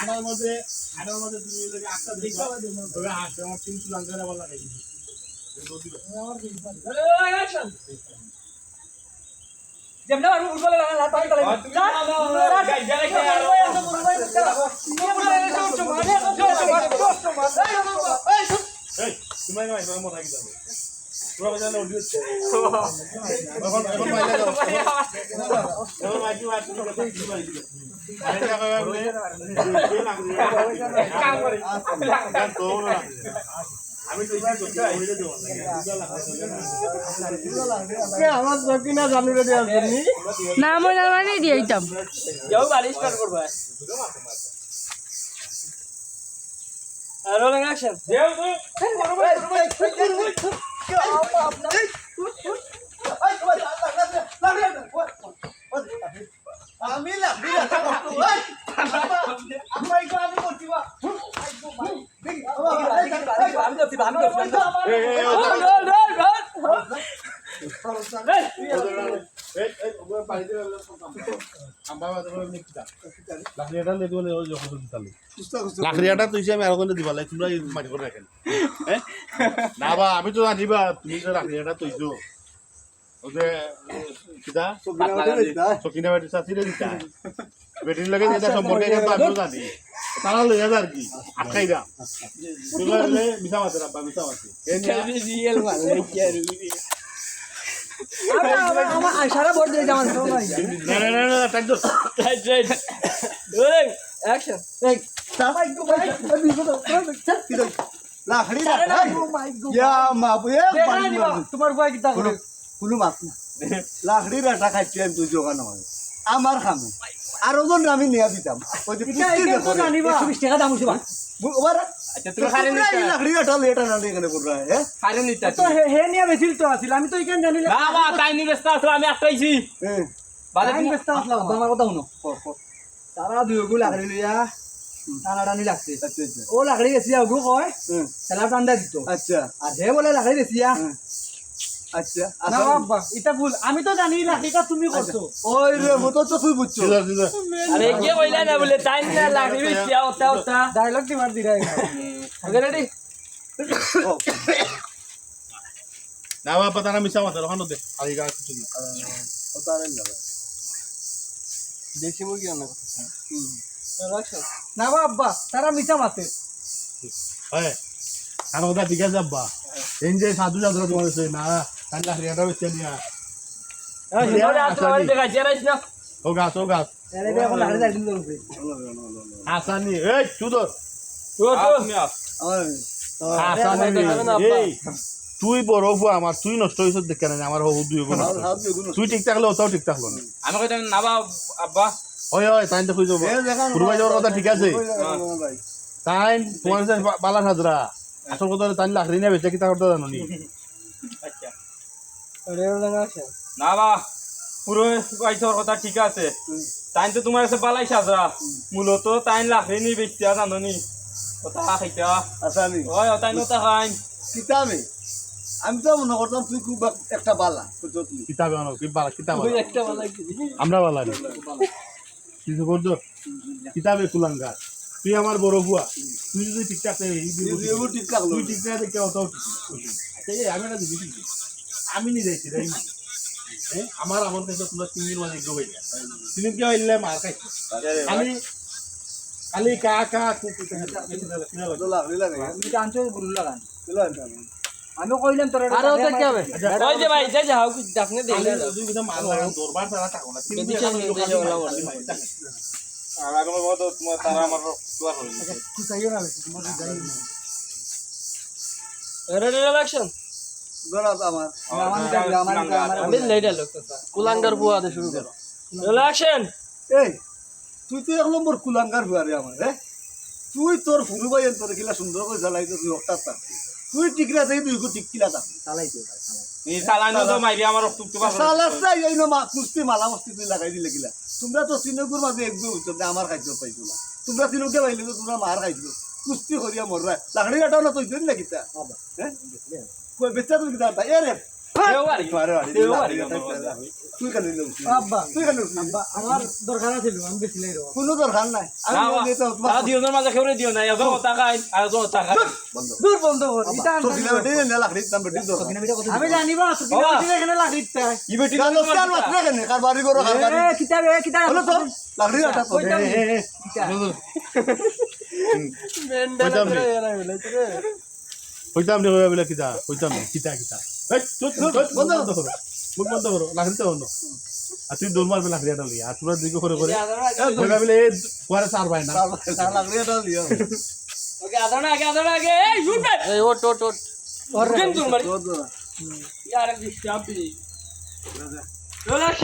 আটার মধ্যে তুমি লাগে আটটা দেখো তবে হাতে আমার তিন লাঙ্গারে বলা লাগাই দিছি যেমন আর ফুটবল লাগা না তাই তাই এই তুমি মাই মত আগে যাবে পুরো বাজার না অডিও এখন মাইলা যাও এখন মাইকি মার তুমি কথা কি মাই দিলে আরে টাকা বলে কাম করে তো না আমি তো ইচ্ছা করতে ওইটা দেব না আমার জকিনা জানি রে আসনি না মই জানি দিয়ে দিতাম যাও বাড়ি স্টার্ট করব আর রোলিং অ্যাকশন দেও তো আমি লাকড়ি রাখা করতে ওই আমি করছি বা আমি করছি লাকড়িয়াটা তুই আমি আর কোনে দিবা তোমরা মাটি করে রাখেন না বা আমি তো জানিবা তুমি যে লাকড়িয়াটা তুইছো ওকে কিটা সকিনা বাড়ি সাথীরে দিতা বেটির লাগে যেটা সম্পর্কে কিন্তু আমিও জানি তারা লইয়া যার কি আটকাই দাম তুই মিশা মাছের আব্বা মিশা মাছে রিয়েল মানে কি আর আমার আশারা বড় দিয়ে যাওয়ার তো নাই না টাইট দো রাইট রোলিং অ্যাকশন এই সাবাই গো ভাই বিপদ লাকড়ি রাখা ইয়া মাপুয়ে তোমার বয় কিটা করে কোনো মাপ না লাকড়ি রাখা খাইছি আমি তুই জোগানো হয় আমার খামে আর ওজন আমি নিয়ে দিতাম ওই যে পুষ্টি দেখো জানিবা 120 টাকা দাম হইছে ওবার আচ্ছা তুমি খারে নিতে লাকড়ি রাখা লেটা না এখানে পড় রहा है খারে নিতে তো হে নিয়া বেছিল তো আছিল আমি তো ইকেন জানি না বাবা তাই নি ব্যস্ত আসলে আমি আটকাইছি বাদে তুমি ব্যস্ত আসলা আমার কথা শুনো তারা দুই গু লাকড়ি লইয়া টানা টানি লাগছে ও লাকড়ি বেছিয়া গু কয় খেলা টান্দা দিত আচ্ছা আর হে বলে লাকড়ি বেছিয়া আচ্ছা না বাবা এটা ভুল আমি তো জানি লাকড়িটা তুমি করছো ওই রে মতো তো তুই বুঝছো আরে কে কইলা না বলে তাই না লাকড়ি বেছিয়া ওটা ওটা ডায়লগ দি মার দিরা ওকে রেডি না বা পতা না মিশা মাছের ওখানে দে আই গা কিছু না ওতারে না দেশি মুরগি রান্না করতেছে না বাবা তারা মিছা মাতে হ্যাঁ আর ওটা ঠিক আছে আব্বা এই যে সাধু যাত্রা তোমার হচ্ছে না তাই লাকড়িয়াটা বেচে নিয়া ও গাছ আসানি এই সুদর তুই বড় ফুয়া আমার তুই নষ্ট হয়েছ দেখে না আমার হবু দুই তুই ঠিক থাকলে ওটাও ঠিক থাকলো না আমি কইতাম না আব্বা ওই ওই তাই তো খুঁজ যাবো ঘুরবাই যাওয়ার কথা ঠিক আছে তাই তোমার বালা সাজরা আসল কথা তাই লাকড়ি নিয়ে বেঁচে কিতা করতে জানো নি না বা পুরো আইসর কথা ঠিক আছে তাই তো তোমার কাছে বালাই সাজরা মূলত তাই লাকড়ি নিয়ে বেচতে জানো নি কথা খাইতা আসানি ওই তাই নতা খাইন কিতাবে আমি তো মনে করতাম তুই খুব একটা বালা কিতাবে আনো কি বালা কিতাব একটা বালা আমরা বালা নি কিছু করছো কিতাবে কুলাঙ্গার তুই আমার বড় বুয়া তুই যদি ঠিকঠাক তুই ঠিকঠাক দেখে অত আমি একটা দিবি আমি নি যাইছি রে আমার আমার কাছে তোমরা 3 দিন মাঝে একটু হয়ে যায় 3 দিন কি হইলে মার খাই আমি খালি কা কা তুমি জানছো গুরু লাগান আমি কইলাম তোর আরে ওটা কি হবে ওই যে ভাই যাই যাও কি আপনি দেখলে দুই বিধা মাল লাগান দরবার তারা টাকা না 3 দিন আর আগের মত তোমার তারা আমার দুয়ার হইল তুই চাইও না তোমার যাই রেডি অ্যাকশন গড়াত আমার আমি লেট আলো কথা কুলাঙ্গার বুয়া দে শুরু করো অ্যাকশন এই তুই তো 1 নম্বর কুলাঙ্গার হুয়ারে আমার রে তুই তোর ফুরু ভাই তোর কিলা সুন্দর করে জ্বালাইতো তুই হঠাৎ তুই টিকরা দেই তুই কো টিককিলা তা চালাইতো এই চালানো তো মাইরি আমার রক্ত তো বাস চালাছাই এই না কুস্তি মালা মস্তি তুই লাগাই দিলে কিলা তোমরা তো সিনগুর মাঝে একদম উচ্চতে আমার খাইছো পাইছো না তোমরা সিনকে বাইলে তো তোমরা মার খাইছো কুস্তি করিয়া মররা লাকড়ি কাটাও না তুই দিন না কিতা হ্যাঁ কই বেচা তুই কিতা এ রে তুই কেন আব্বা তুই কেন আব্বা আমার দরকার আছিল আমি বেশিলাই রো কোনো দরকার নাই দূর বন্ধ কর এটা তোর দিলে বেটে না লাকড়ি দাম বেটে দরকার আমি জানিবা তুমি এখানে লাগি তাই কালো স্টার মাত্র কেন কার বাড়ি করো কার বাড়ি কিতাব হলো তো লাকড়ি আটা তো কইতাম রে বলে কিতা কইতাম কিতা কিতা এই চুপ বন্ধ করো মুখ বন্ধ করো লাখরিতে হনো আর তুই দৌড় মারবে লাখরিয়াটা লিয়া আর তোরা দিকে করে করে বলে বলে এই পরে চার ভাই না লাকড়ি আটা লিও এই ওট ওট ওট তোর